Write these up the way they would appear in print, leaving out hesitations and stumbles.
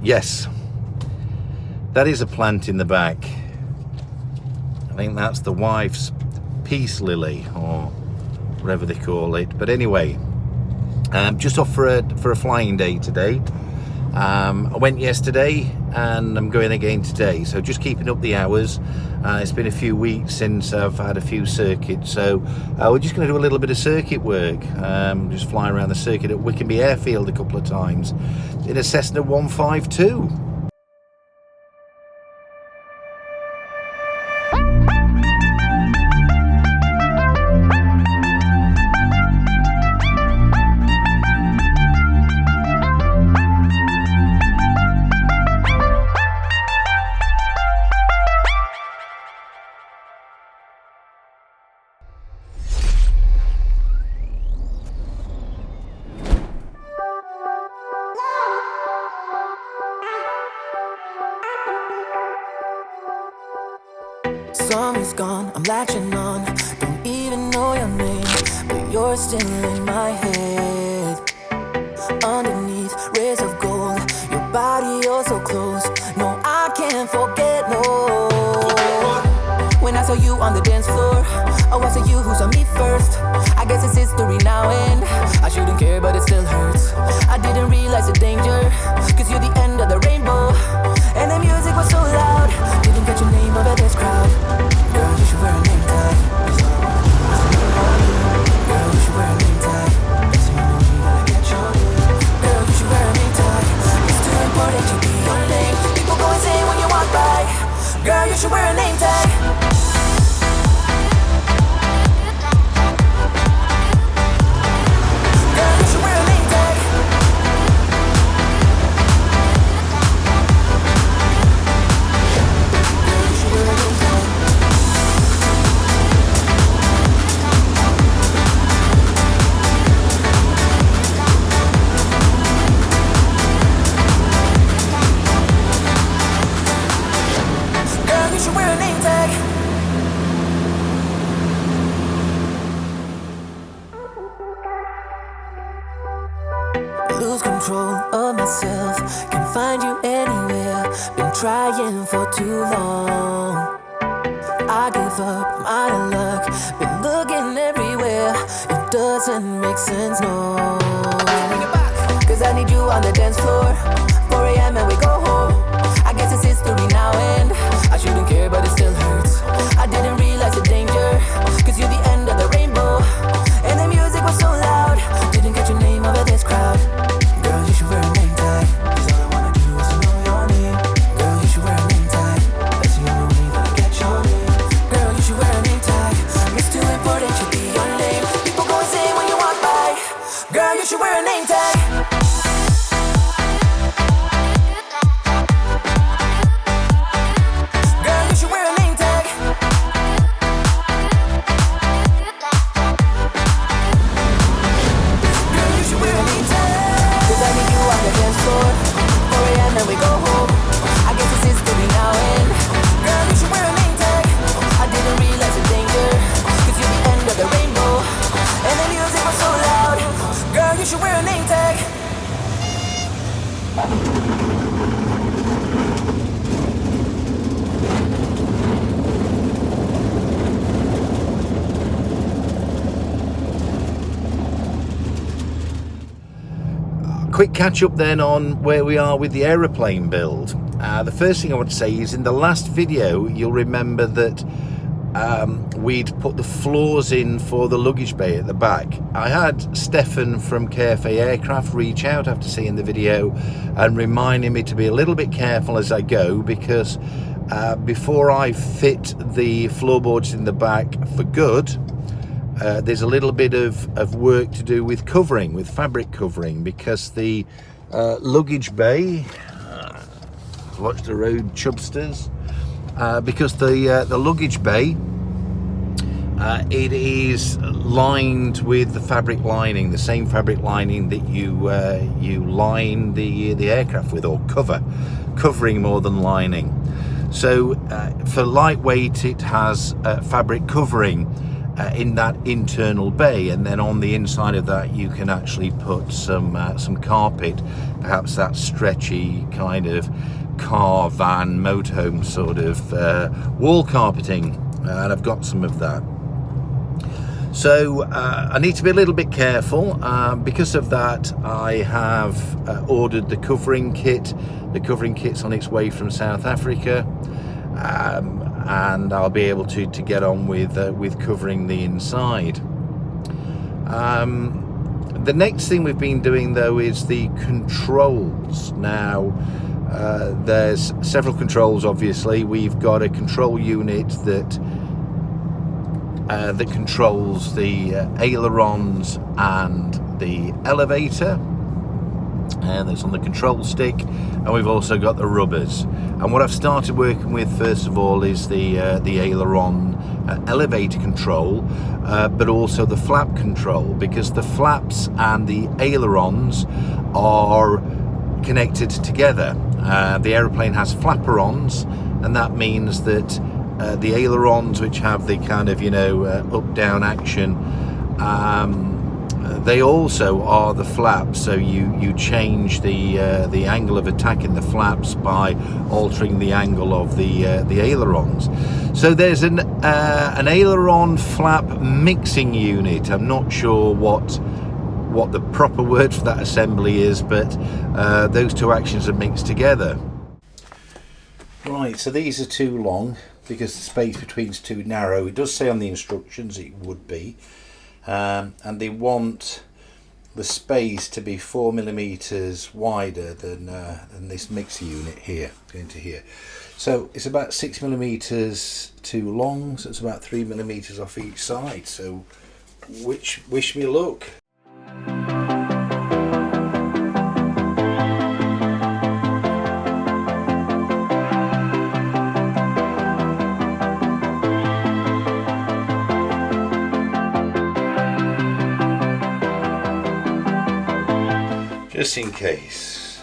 Yes, that is a plant in the back. I think that's the wife's peace lily, or whatever they call it. But anyway, just off for a flying day today. I went yesterday and I'm going again today, so just keeping up the hours. It's been a few weeks since I've had a few circuits, so we're just going to do a little bit of circuit work. Just flying around the circuit at Wickenby Airfield a couple of times in a Cessna 152. Summer's gone, I'm latching on. Don't even know your name, but you're still in my head. Underneath rays of gold, your body oh so close. No, I can't forget, no. When I saw you on the dance floor, oh, I saw you who saw me first. I guess it's history now and I shouldn't care, but it still hurts. I didn't realize the danger, cause you're the end of the rainbow. And the music was so loud, didn't get your name over this crowd. Girl, you should wear a name tag. Girl, you should wear a name tag. Girl, you should wear a name tag. It's too important to be your name. People go insane when you walk by. Girl, you should wear a name tag. Lose control of myself, can't find you anywhere. Been trying for too long. I give up, I'm out of luck. Been looking everywhere, it doesn't make sense, no. Cause I need you on the dance floor. 4 a.m. and we go home. I guess it's history now and I shouldn't care, but it still hurts. I didn't realize the danger, cause you're the end of the rainbow. And the music was so loud, didn't get your name over this crowd. Girl, you should wear a name tag, cause all I wanna do is to know your name. Girl, you should wear a name tag, that's the only way that I get your name. Girl, you should wear a name tag, it's too important to be your name. People go insane when you walk by. Girl, you should wear a name tag. Girl, you should wear a name tag. Girl, you should wear a name tag. Cause I need you on the dance floor. 4 a.m. and we go home. I guess it's history now and girl, you should wear a name tag. I didn't realize the danger, cause you're the end of the rainbow. And the music was so loud. Girl, you should wear a name tag. Quick catch up then on where we are with the aeroplane build. The first thing I want to say is in the last video you'll remember that we'd put the floors in for the luggage bay at the back. I had Stefan from KFA Aircraft reach out after seeing the video and reminding me to be a little bit careful as I go, because before I fit the floorboards in the back for good, there's a little bit of work to do with covering, with fabric covering, because the luggage bay, watch the road chubsters, because the luggage bay, it is lined with the fabric lining, the same fabric lining that you line the aircraft with, or covering more than lining. So for lightweight it has fabric covering, in that internal bay, and then on the inside of that you can actually put some carpet, perhaps that stretchy kind of car, van, motorhome sort of wall carpeting, and I've got some of that. So I need to be a little bit careful. Because of that, I have ordered the covering kit. The covering kit's on its way from South Africa, and I'll be able to get on with covering the inside. The next thing we've been doing though is the controls. Now there's several controls. Obviously, we've got a control unit that controls the ailerons and the elevator, and that's on the control stick, and we've also got the rubbers. And what I've started working with first of all is the aileron elevator control, but also the flap control, because the flaps and the ailerons are connected together. The aeroplane has flaperons, and that means that the ailerons, which have the kind of, up down action, they also are the flaps. So you change the angle of attack in the flaps by altering the angle of the ailerons. So there's an aileron flap mixing unit. I'm not sure what the proper word for that assembly is, but those two actions are mixed together. Right, so these are too long because the space between is too narrow. It does say on the instructions it would be, and they want the space to be 4mm wider than this mixer unit here, going to here. So it's about 6mm too long, so it's about 3mm off each side. So wish me luck. Just in case.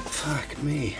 Fuck me.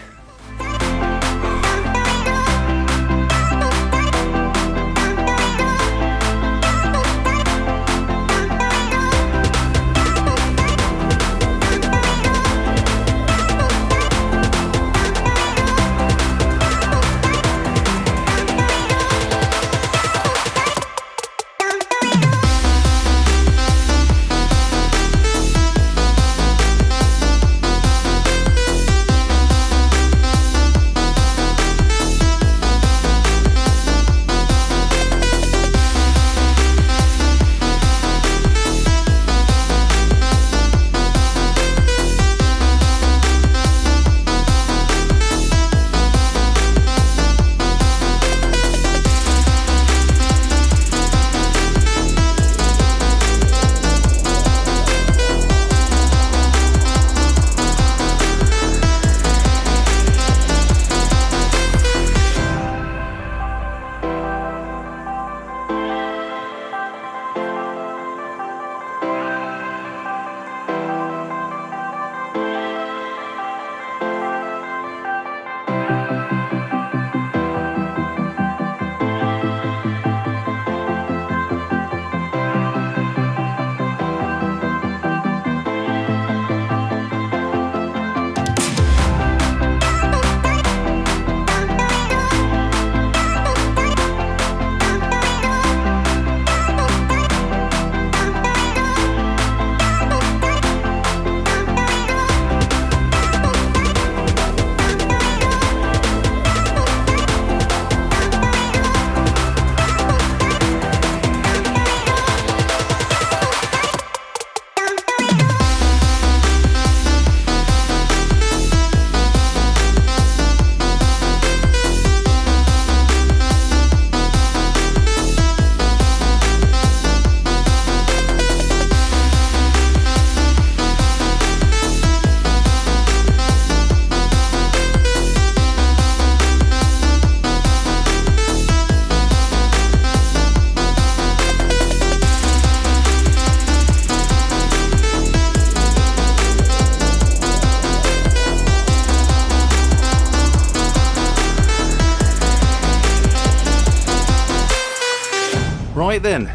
Right then,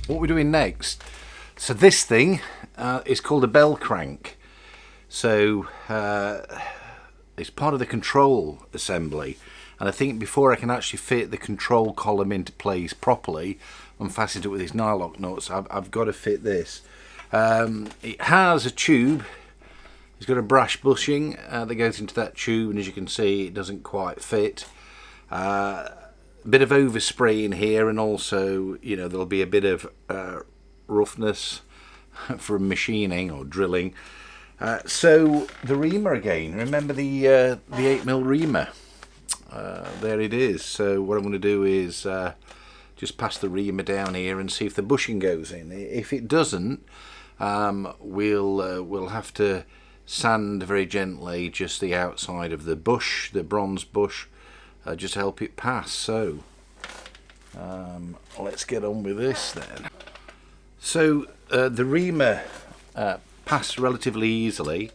what we're doing next. So this thing is called a bell crank. So it's part of the control assembly, and I think before I can actually fit the control column into place properly and fasten it with these nylock nuts, I've got to fit this. It has a tube. It's got a brass bushing that goes into that tube, and as you can see, it doesn't quite fit. A bit of overspray in here, and also, you know, there'll be a bit of roughness from machining or drilling. So the reamer again. Remember the 8mm reamer? There it is. So what I'm going to do is just pass the reamer down here and see if the bushing goes in. If it doesn't, we'll have to sand very gently just the outside of the bush, the bronze bush, just to help it pass. So let's get on with this then. So the reamer passed relatively easily.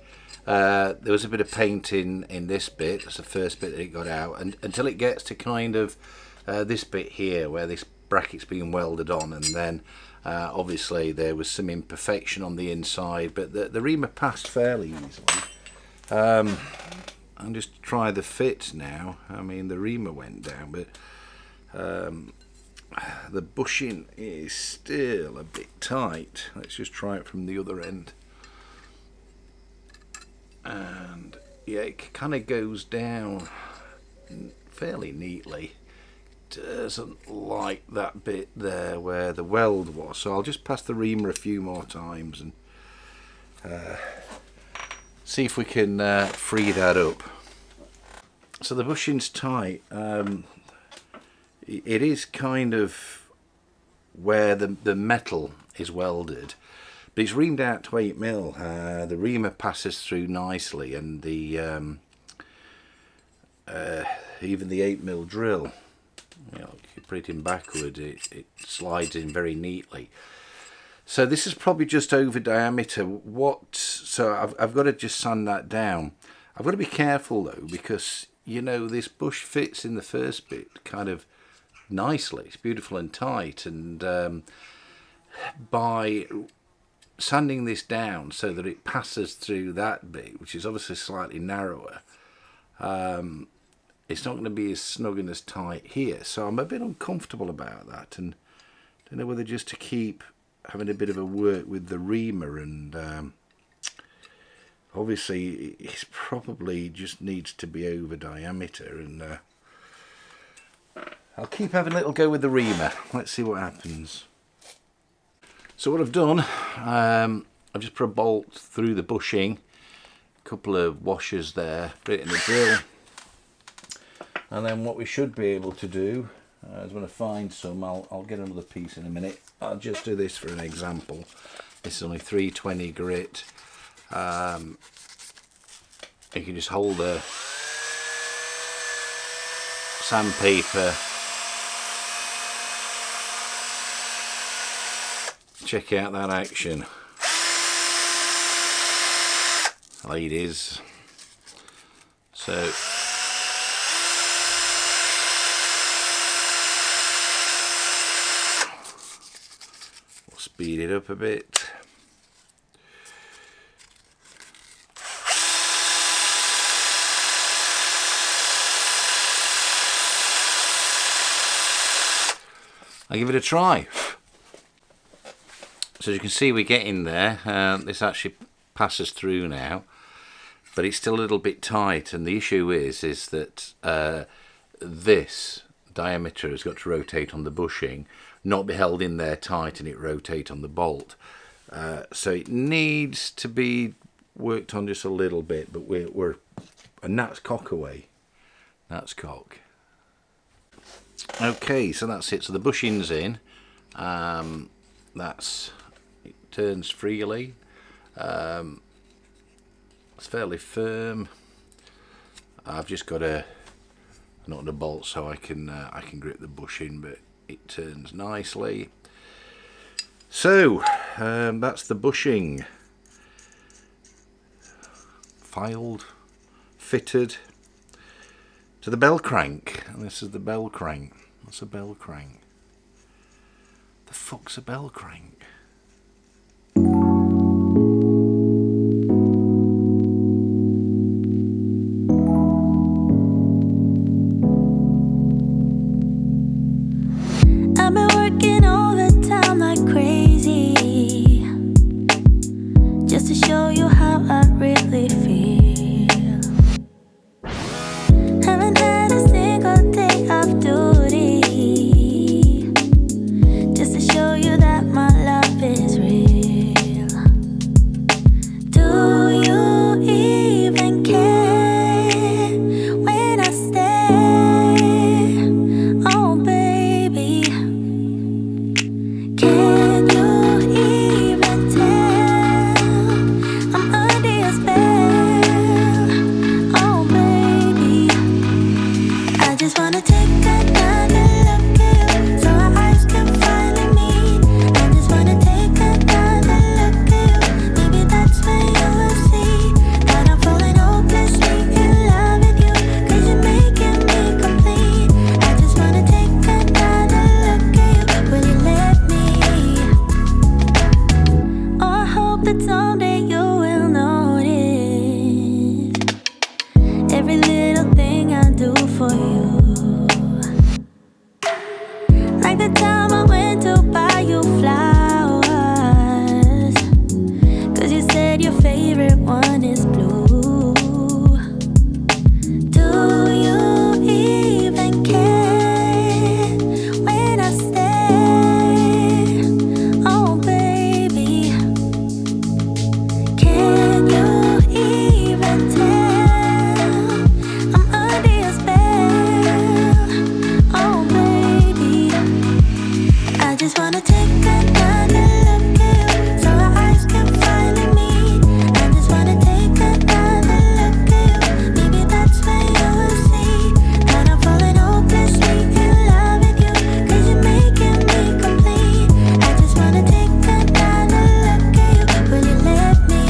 There was a bit of paint in this bit. That's the first bit that it got out, and until it gets to kind of this bit here where this bracket's being welded on, and then obviously there was some imperfection on the inside, but the reamer passed fairly easily. I'm just try the fit now. I mean, the reamer went down, but the bushing is still a bit tight. Let's just try it from the other end. And yeah, it kind of goes down fairly neatly. Doesn't like that bit there where the weld was, so I'll just pass the reamer a few more times and see if we can free that up. So the bushing's tight. It is kind of where the metal is welded, but it's reamed out to 8mm. The reamer passes through nicely, and the even the 8mm drill, you know, if you put it in backward, it slides in very neatly. So this is probably just over diameter. So I've got to just sand that down. I've got to be careful though, because you know this bush fits in the first bit kind of nicely. It's beautiful and tight, and by sanding this down so that it passes through that bit, which is obviously slightly narrower, it's not going to be as snug and as tight here. So I'm a bit uncomfortable about that, and don't know whether just to keep having a bit of a work with the reamer, and obviously it probably just needs to be over diameter, and I'll keep having a little go with the reamer. Let's see what happens. So what I've done, I've just put a bolt through the bushing, a couple of washers there, put it in the drill, and then what we should be able to do is when I find some, I'll get another piece in a minute. I'll just do this for an example. This is only 320 grit. You can just hold the sandpaper. Check out that action, ladies. So we'll speed it up a bit. I'll give it a try. So as you can see, we're getting there. This actually passes through now, but it's still a little bit tight, and the issue is that this diameter has got to rotate on the bushing, not be held in there tight and it rotate on the bolt. So it needs to be worked on just a little bit, but we're a gnat's cock away. Gnat's cock. Okay, so that's it. So the bushing's in. It turns freely. It's fairly firm. I've just got a bolt so I can grip the bushing, but it turns nicely. So that's the bushing, filed, fitted to the bell crank, and this is the bell crank. That's a bell crank. The fuck's a bell crank? I've been working overtime like crazy, just to show you how I really feel. Haven't had a single day off duty, just to show you that my love is real. Do you even care when I stay? Oh baby, can you even tell I'm under your spell? Oh baby, I just wanna take another look at you, so our eyes can finally meet. I just wanna take another look at you. Maybe that's when you will see that I'm falling hopelessly in love with you, 'cause you're making me complete. I just wanna take another look at you. Will you let me? Oh, I hope that someday you will notice every little thing I do for you. Like the time I went to buy you flowers, 'cause you said your favorite one is blue. Do you even care when I stay? Oh baby, can you even tell I'm under your spell? Oh baby, I just wanna take another look at you, so our eyes can finally meet. I just wanna take another look at you. Maybe that's when you will see that I'm falling hopelessly in love with you, 'cause you're making me complete. I just wanna take another look at you. Will you let me?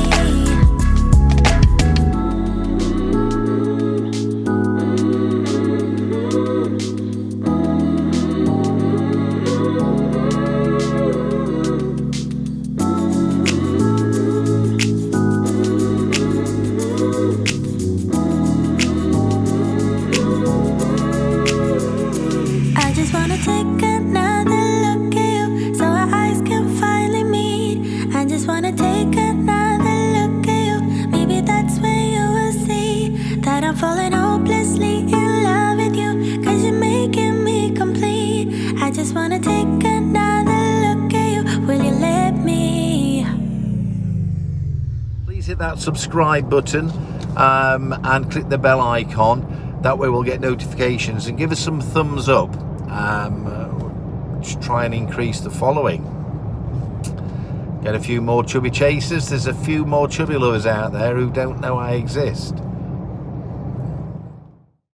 I just wanna take another look at you, so our eyes can finally meet. I just wanna take another look at you. Maybe that's when you will see that I'm falling hopelessly in love with you, 'cause you're making me complete. I just wanna take another look at you. Will you let me? Please hit that subscribe button and click the bell icon. That way we'll get notifications, and give us some thumbs up. Just try and increase the following. Get a few more chubby chasers. There's a few more chubby lovers out there who don't know I exist.